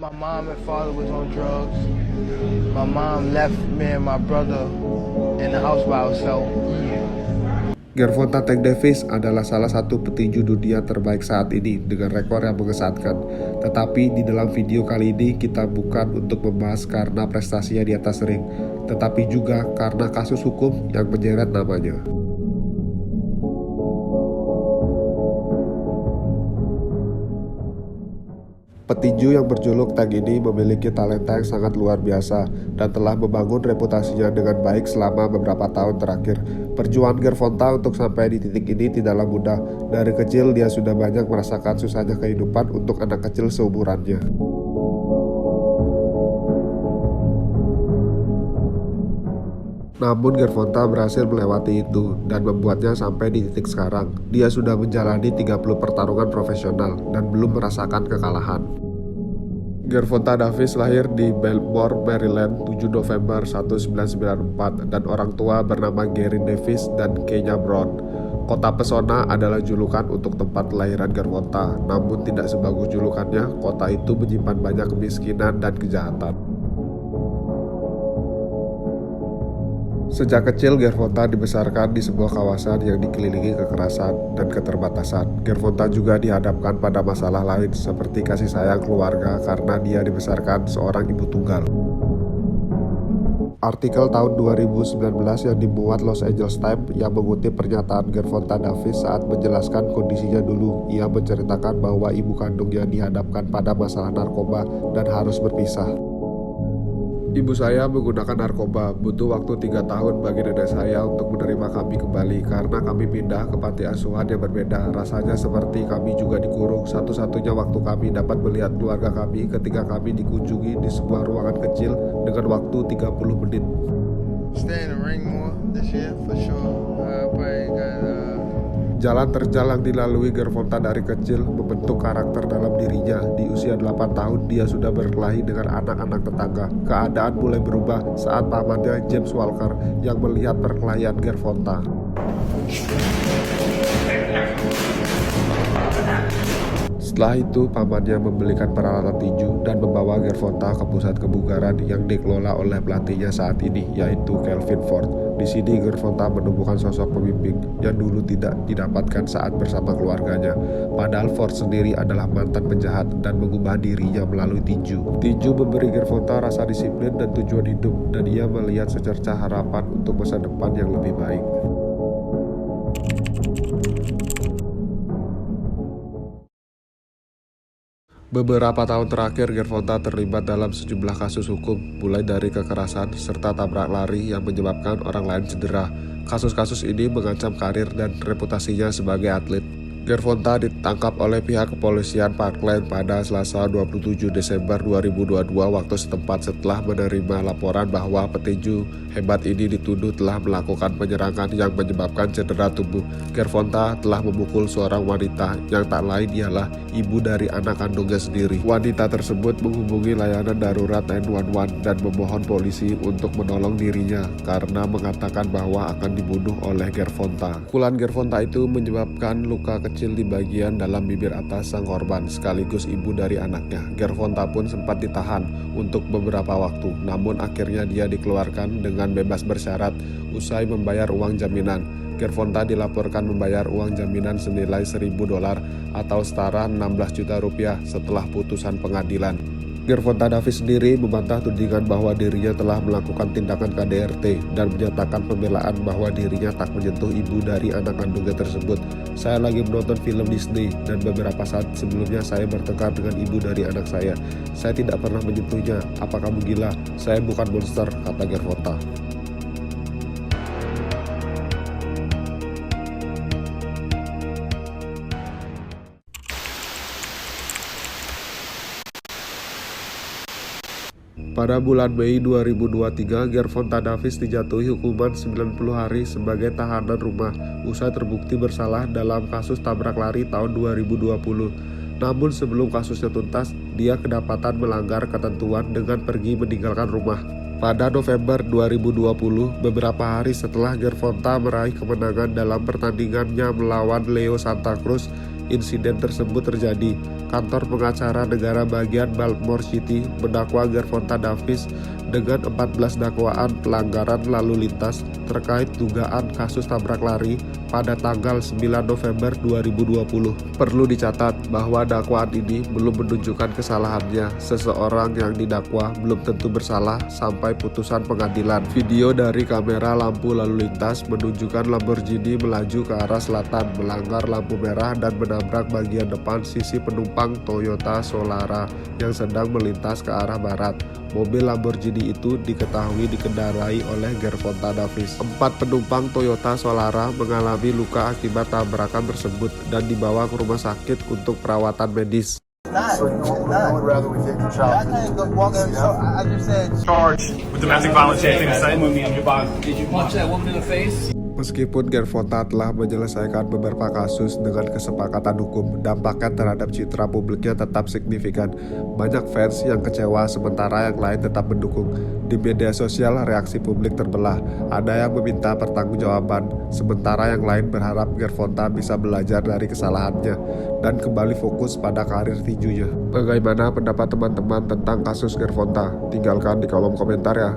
My mom and father was on drugs. My mom left me and my brother in the house by herself. Gervonta Tank Davis adalah salah satu petinju dunia terbaik saat ini dengan rekor yang mengesankan. Tetapi di dalam video kali ini kita bukan untuk membahas karena prestasinya di atas ring, tetapi juga karena kasus hukum yang menyeret namanya. Petinju yang berjuluk Tank ini memiliki talenta yang sangat luar biasa dan telah membangun reputasinya dengan baik selama beberapa tahun terakhir. Perjuangan Gervonta untuk sampai di titik ini tidaklah mudah. Dari kecil dia sudah banyak merasakan susahnya kehidupan untuk anak kecil seumurannya. Namun Gervonta berhasil melewati itu dan membuatnya sampai di titik sekarang. Dia sudah menjalani 30 pertarungan profesional dan belum merasakan kekalahan. Gervonta Davis lahir di Baltimore, Maryland, 7 November 1994 dan orang tua bernama Gary Davis dan Kenya Brown. Kota Pesona adalah julukan untuk tempat kelahiran Gervonta, namun tidak sebagus julukannya, kota itu menyimpan banyak kemiskinan dan kejahatan. Sejak kecil, Gervonta dibesarkan di sebuah kawasan yang dikelilingi kekerasan dan keterbatasan. Gervonta juga dihadapkan pada masalah lain seperti kasih sayang keluarga karena dia dibesarkan seorang ibu tunggal. Artikel tahun 2019 yang dimuat Los Angeles Times yang mengutip pernyataan Gervonta Davis saat menjelaskan kondisinya dulu. Ia menceritakan bahwa ibu kandungnya dihadapkan pada masalah narkoba dan harus berpisah. Ibu saya menggunakan narkoba, butuh waktu 3 tahun bagi nenek saya untuk menerima kami kembali karena kami pindah ke panti asuhan yang berbeda. Rasanya seperti kami juga dikurung. Satu-satunya waktu kami dapat melihat keluarga kami ketika kami dikunjungi di sebuah ruangan kecil dengan waktu 30 menit. Stay in the ring more this year for sure. Probably got Jalan terjal yang dilalui Gervonta dari kecil membentuk karakter dalam dirinya. Di usia 8 tahun dia sudah berkelahi dengan anak-anak tetangga. Keadaan mulai berubah saat pamannya James Walker yang melihat perkelahian Gervonta. Setelah itu, pamannya membelikan peralatan tinju dan membawa Gervonta ke pusat kebugaran yang dikelola oleh pelatihnya saat ini, yaitu Kelvin Ford. Di sini Gervonta menemukan sosok pemimpin yang dulu tidak didapatkan saat bersama keluarganya. Padahal Ford sendiri adalah mantan penjahat dan mengubah dirinya melalui tinju. Tinju memberi Gervonta rasa disiplin dan tujuan hidup, dan ia melihat secercah harapan untuk masa depan yang lebih baik. Beberapa tahun terakhir, Gervonta terlibat dalam sejumlah kasus hukum, mulai dari kekerasan serta tabrak lari yang menyebabkan orang lain cedera. Kasus-kasus ini mengancam karir dan reputasinya sebagai atlet. Gervonta ditangkap oleh pihak kepolisian Parkland pada Selasa 27 Desember 2022 waktu setempat setelah menerima laporan bahwa petinju hebat ini dituduh telah melakukan penyerangan yang menyebabkan cedera tubuh. Gervonta telah memukul seorang wanita yang tak lain ialah ibu dari anak kandungnya sendiri. Wanita tersebut menghubungi layanan darurat 911 dan memohon polisi untuk menolong dirinya karena mengatakan bahwa akan dibunuh oleh Gervonta. Pukulan Gervonta itu menyebabkan luka kecil di bagian dalam bibir atas sang korban sekaligus ibu dari anaknya. Gervonta pun sempat ditahan untuk beberapa waktu, namun akhirnya dia dikeluarkan dengan bebas bersyarat usai membayar uang jaminan. Gervonta dilaporkan membayar uang jaminan senilai $1.000 atau setara 16 juta rupiah setelah putusan pengadilan. Gervonta Davis sendiri membantah tudingan bahwa dirinya telah melakukan tindakan KDRT dan menyatakan pembelaan bahwa dirinya tak menyentuh ibu dari anak kandungnya tersebut. Saya lagi menonton film Disney dan beberapa saat sebelumnya saya bertengkar dengan ibu dari anak saya. Saya tidak pernah menyentuhnya. Apa kamu gila? Saya bukan monster, kata Gervonta. Pada bulan Mei 2023, Gervonta Davis dijatuhi hukuman 90 hari sebagai tahanan rumah usai terbukti bersalah dalam kasus tabrak lari tahun 2020. Namun sebelum kasusnya tuntas, dia kedapatan melanggar ketentuan dengan pergi meninggalkan rumah. Pada November 2020, beberapa hari setelah Gervonta meraih kemenangan dalam pertandingannya melawan Leo Santa Cruz insiden tersebut terjadi. Kantor pengacara negara bagian Baltimore City mendakwa Gervonta Davis dengan 14 dakwaan pelanggaran lalu lintas terkait dugaan kasus tabrak lari pada tanggal 9 November 2020. Perlu dicatat bahwa dakwaan ini belum menunjukkan kesalahannya. Seseorang yang didakwa belum tentu bersalah sampai putusan pengadilan. Video dari kamera lampu lalu lintas menunjukkan Lamborghini melaju ke arah selatan, melanggar lampu merah dan menabrak bagian depan sisi penumpang Toyota Solara yang sedang melintas ke arah barat. Mobil Lamborghini itu diketahui dikendarai oleh Gervonta Davis. 4 penumpang Toyota Solara mengalami luka akibat tabrakan tersebut dan dibawa ke rumah sakit untuk perawatan medis. So you would rather we take the child? I just said Charged with domestic violence. Anything to say? Did you punch that woman in the face? Meskipun Gervonta telah menyelesaikan beberapa kasus dengan kesepakatan hukum, dampaknya terhadap citra publiknya tetap signifikan. Banyak fans yang kecewa sementara yang lain tetap mendukung. Di media sosial, reaksi publik terbelah. Ada yang meminta pertanggungjawaban, sementara yang lain berharap Gervonta bisa belajar dari kesalahannya dan kembali fokus pada karir tinjunya. Bagaimana pendapat teman-teman tentang kasus Gervonta? Tinggalkan di kolom komentar ya.